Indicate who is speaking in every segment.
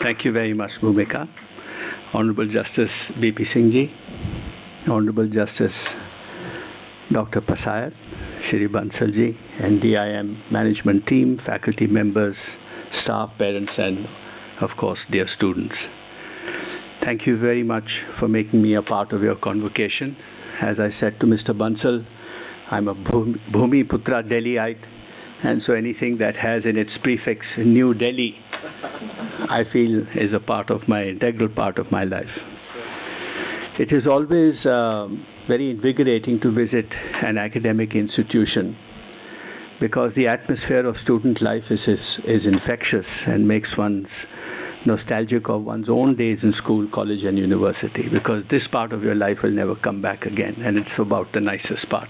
Speaker 1: Thank you very much, Bhumika. Honorable Justice B.P. Singh ji, Honorable Justice Dr. Pasayat, Shri Bansal ji, NDIM management team, faculty members, staff, parents, and of course, dear students. Thank you very much for making me a part of your convocation. As I said to Mr. Bansal, I'm a Bhumi Putra Delhiite, and so anything that has in its prefix New Delhi, I feel is a part of my, integral part of my life. It is always very invigorating to visit an academic institution because the atmosphere of student life is infectious and makes one nostalgic of one's own days in school, college, and university, because this part of your life will never come back again, and it's about the nicest part.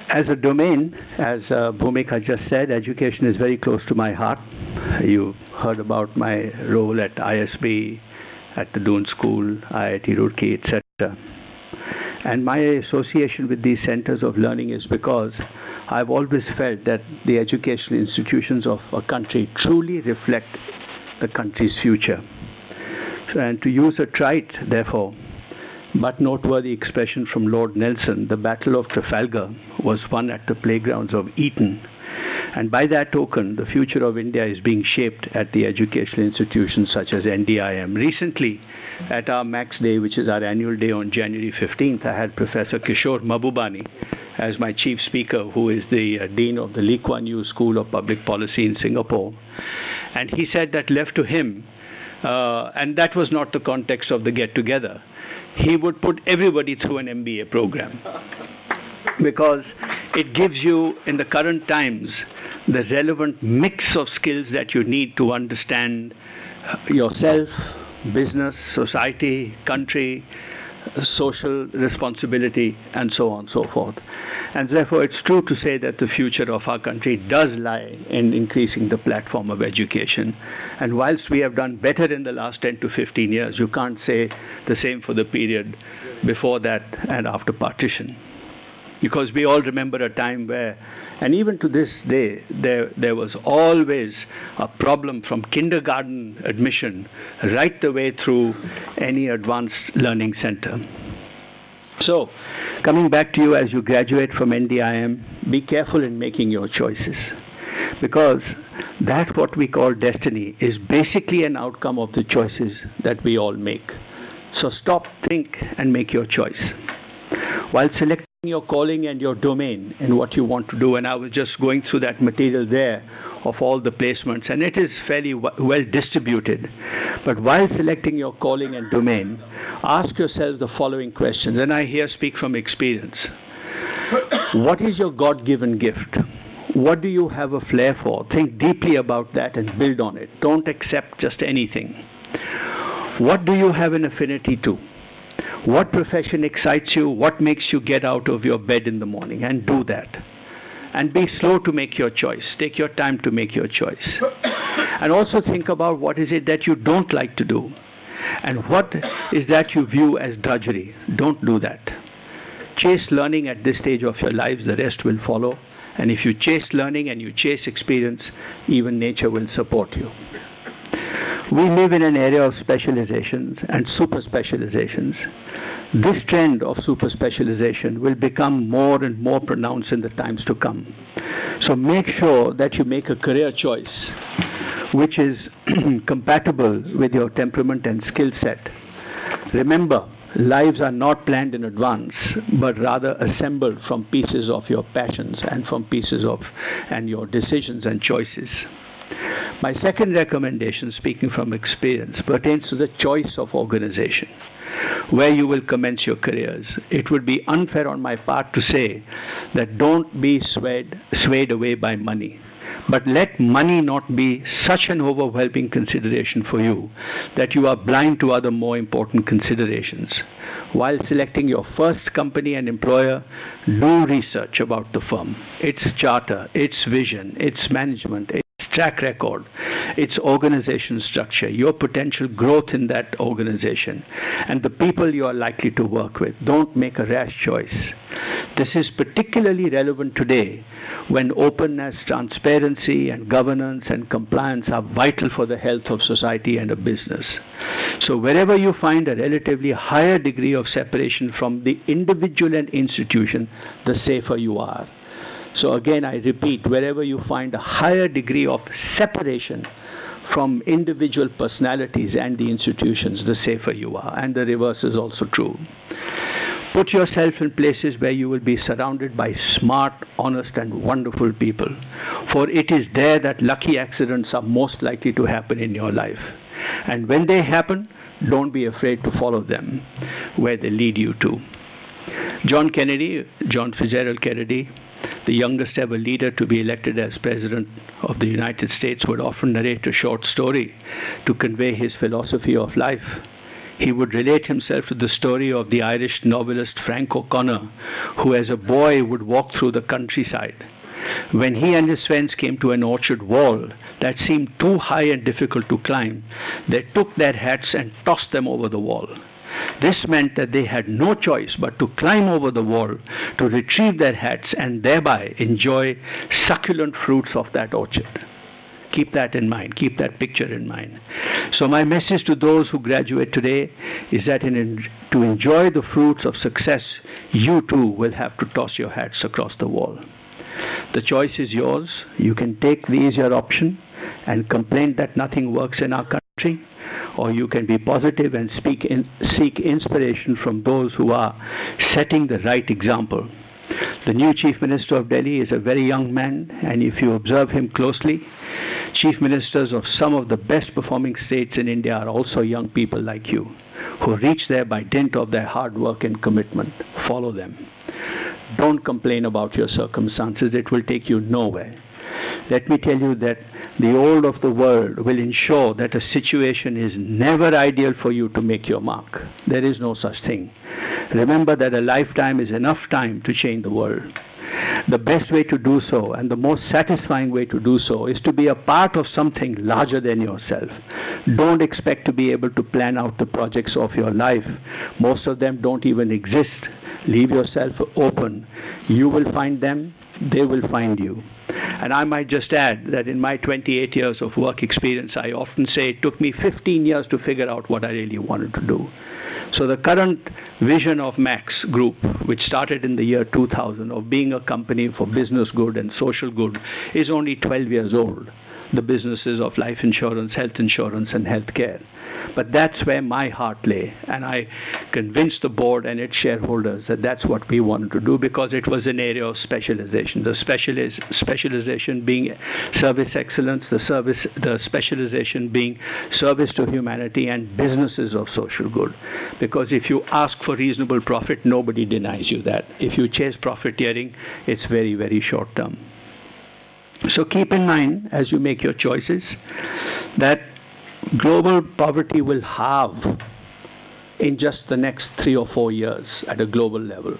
Speaker 1: As a domain, as Bhumika just said, education is very close to my heart. You heard about my role at ISB, at the Doon School, IIT Roorkee, etc. And my association with these centers of learning is because I've always felt that the educational institutions of a country truly reflect the country's future. And to use a trite, therefore, but noteworthy expression from Lord Nelson, the Battle of Trafalgar was won at the playgrounds of Eton. And by that token, the future of India is being shaped at the educational institutions such as NDIM. Recently, at our Max Day, which is our annual day on January 15th, I had Professor Kishore Mahbubani as my chief speaker, who is the Dean of the Lee Kuan Yew School of Public Policy in Singapore. And he said that left to him, and that was not the context of the get-together, he would put everybody through an MBA program because it gives you, in the current times, the relevant mix of skills that you need to understand yourself, business, society, country, social responsibility, and so on and so forth. And therefore, it's true to say that the future of our country does lie in increasing the platform of education. And whilst we have done better in the last 10 to 15 years, you can't say the same for the period before that and after partition. Because we all remember a time where, and even to this day, there was always a problem from kindergarten admission right the way through any advanced learning center. So, coming back to you as you graduate from NDIM, be careful in making your choices. Because that what we call destiny is basically an outcome of the choices that we all make. So stop, think, and make your choice. While selecting your calling and your domain and what you want to do, and I was just going through that material there of all the placements, and it is fairly well distributed. But while selecting your calling and domain, ask yourself the following questions, and I here speak from experience. What is your God-given gift? What do you have a flair for? Think deeply about that and build on it. Don't accept just anything. What do you have an affinity to? What profession excites you? What makes you get out of your bed in the morning? And do that. And be slow to make your choice. Take your time to make your choice. And also think about what is it that you don't like to do. And what is that you view as drudgery. Don't do that. Chase learning at this stage of your lives. The rest will follow. And if you chase learning and you chase experience, even nature will support you. We live in an era of specializations and super specializations. This trend of super specialization will become more and more pronounced in the times to come. So make sure that you make a career choice which is compatible with your temperament and skill set. Remember, lives are not planned in advance, but rather assembled from pieces of your passions and from pieces of your decisions and choices. My second recommendation, speaking from experience, pertains to the choice of organization, where you will commence your careers. It would be unfair on my part to say that don't be swayed away by money. But let money not be such an overwhelming consideration for you that you are blind to other more important considerations. While selecting your first company and employer, do research about the firm, its charter, its vision, its management, its track record, its organization structure, your potential growth in that organization, and the people you are likely to work with. Don't make a rash choice. This is particularly relevant today when openness, transparency, and governance and compliance are vital for the health of society and a business. So wherever you find a relatively higher degree of separation from the individual and institution, the safer you are. So again, I repeat, wherever you find a higher degree of separation from individual personalities and the institutions, the safer you are. And the reverse is also true. Put yourself in places where you will be surrounded by smart, honest, and wonderful people. For it is there that lucky accidents are most likely to happen in your life. And when they happen, don't be afraid to follow them where they lead you to. John Fitzgerald Kennedy, the youngest ever leader to be elected as President of the United States, would often narrate a short story to convey his philosophy of life. He would relate himself to the story of the Irish novelist Frank O'Connor, who as a boy would walk through the countryside. When he and his friends came to an orchard wall that seemed too high and difficult to climb, they took their hats and tossed them over the wall. This meant that they had no choice but to climb over the wall to retrieve their hats and thereby enjoy succulent fruits of that orchard. Keep that in mind. Keep that picture in mind. So my message to those who graduate today is that to enjoy the fruits of success, you too will have to toss your hats across the wall. The choice is yours. You can take the easier option and complain that nothing works in our country, or you can be positive and seek inspiration from those who are setting the right example. The new Chief Minister of Delhi is a very young man, and if you observe him closely, Chief Ministers of some of the best performing states in India are also young people like you, who reach there by dint of their hard work and commitment. Follow them. Don't complain about your circumstances. It will take you nowhere. Let me tell you that the old of the world will ensure that a situation is never ideal for you to make your mark. There is no such thing. Remember that a lifetime is enough time to change the world. The best way to do so, and the most satisfying way to do so, is to be a part of something larger than yourself. Don't expect to be able to plan out the projects of your life. Most of them don't even exist. Leave yourself open. You will find them, they will find you. And I might just add that in my 28 years of work experience, I often say it took me 15 years to figure out what I really wanted to do. So the current vision of Max Group, which started in the year 2000, of being a company for business good and social good, is only 12 years old. The businesses of life insurance, health insurance, and healthcare. But that's where my heart lay, and I convinced the board and its shareholders that that's what we wanted to do, because it was an area of specialization. The specialization being service excellence, the specialization being service to humanity and businesses of social good. Because if you ask for reasonable profit, nobody denies you that. If you chase profiteering, it's very, very short term. So keep in mind, as you make your choices, that global poverty will halve in just the next 3 or 4 years at a global level.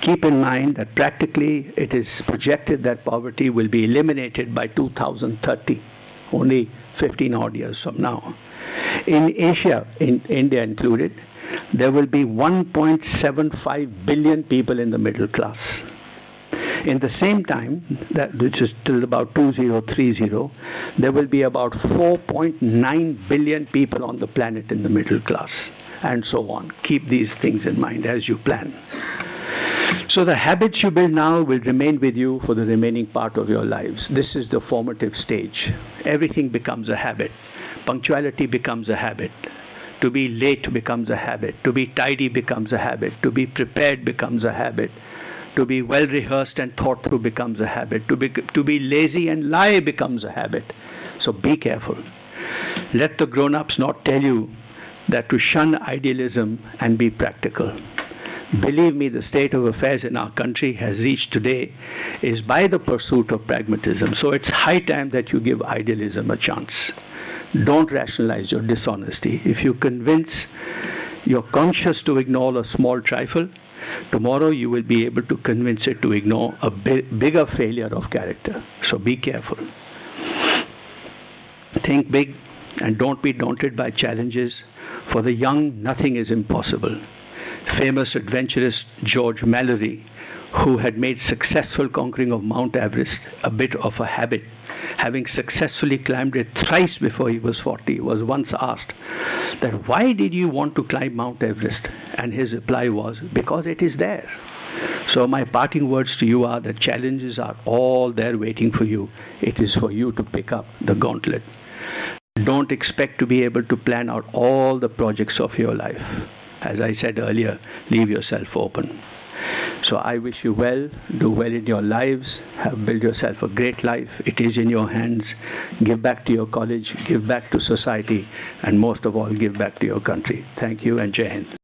Speaker 1: Keep in mind that practically it is projected that poverty will be eliminated by 2030, only 15 odd years from now. In Asia, in India included, there will be 1.75 billion people in the middle class. In the same time, which is till about 2030, there will be about 4.9 billion people on the planet in the middle class, and so on. Keep these things in mind as you plan. So the habits you build now will remain with you for the remaining part of your lives. This is the formative stage. Everything becomes a habit. Punctuality becomes a habit. To be late becomes a habit. To be tidy becomes a habit. To be prepared becomes a habit. To be well rehearsed and thought through becomes a habit. To be lazy and lie becomes a habit. So be careful. Let the grown-ups not tell you that to shun idealism and be practical. Believe me, the state of affairs in our country has reached today is by the pursuit of pragmatism. So it's high time that you give idealism a chance. Don't rationalize your dishonesty. If you convince your conscience to ignore a small trifle, tomorrow you will be able to convince it to ignore a bigger failure of character. So be careful. Think big and don't be daunted by challenges. For the young, nothing is impossible. Famous adventurist George Mallory, who had made successful conquering of Mount Everest a bit of a habit, having successfully climbed it thrice before he was 40, was once asked that why did you want to climb Mount Everest? And his reply was, because it is there. So my parting words to you are that challenges are all there waiting for you. It is for you to pick up the gauntlet. Don't expect to be able to plan out all the projects of your life. As I said earlier, leave yourself open. So I wish you well, do well in your lives, build yourself a great life. It is in your hands. Give back to your college, give back to society, and most of all, give back to your country. Thank you and Jai Hind.